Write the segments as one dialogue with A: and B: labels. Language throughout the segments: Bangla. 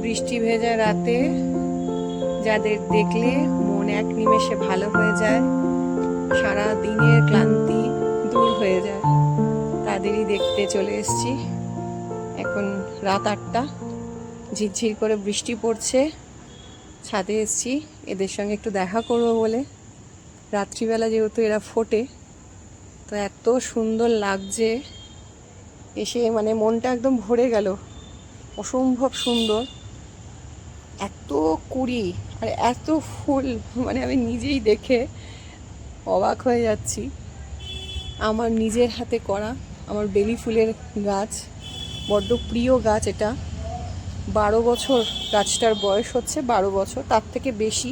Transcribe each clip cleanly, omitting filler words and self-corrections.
A: বৃষ্টি ভেজা রাতে যাদের দেখলে মন এক নিমেষে ভালো হয়ে যায়, সারা দিনের ক্লান্তি দূর হয়ে যায়, তাদেরই দেখতে চলে এসেছি। এখন রাত 8টা, ঝিরঝির করে বৃষ্টি পড়ছে। ছাদে এসেছি এদের সঙ্গে একটু দেখা করবো বলে। রাত্রিবেলা যেহেতু এরা ফোটে, তো এত সুন্দর লাগছে, এসে মানে মনটা একদম ভরে গেল। অসম্ভব সুন্দর, এত কুড়ি আর এত ফুল, মানে আমি নিজেই দেখে অবাক হয়ে যাচ্ছি। আমার নিজের হাতে করা আমার বেলি ফুলের গাছ, বড্ড প্রিয় গাছ এটা। 12 বছর গাছটার বয়স হচ্ছে, 12 বছর, তার থেকে বেশি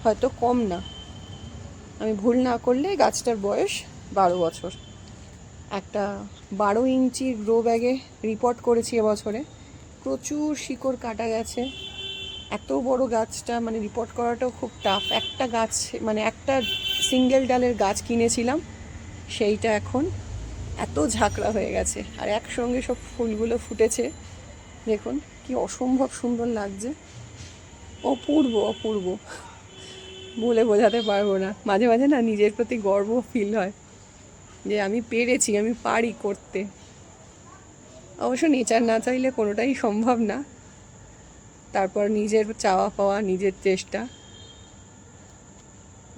A: হয়তো কম না, আমি ভুল না করলে গাছটার বয়স 12 বছর। একটা 12 ইঞ্চির গ্রো ব্যাগে রিপোর্ট করেছি এবছরে, প্রচুর শিকড় কাটা গেছে। এত বড় গাছটা মানে রিপোর্ট করাটাও খুব টাফ। একটা গাছ মানে একটা সিঙ্গেল ডালের গাছ কিনেছিলাম, সেইটা এখন এত ঝাঁকড়া হয়ে গেছে, আর একসঙ্গে সব ফুলগুলো ফুটেছে। দেখুন কি অসম্ভব সুন্দর লাগছে, অপূর্ব অপূর্ব, বলে বোঝাতে পারবো না। মাঝে মাঝে না নিজের প্রতি গর্ব ফিল হয় যে আমি পেরেছি, আমি পারি করতে। অবশ্য নেচার না চাইলে কোনোটাই সম্ভব না, তারপর নিজের চাওয়া পাওয়া, নিজের চেষ্টা,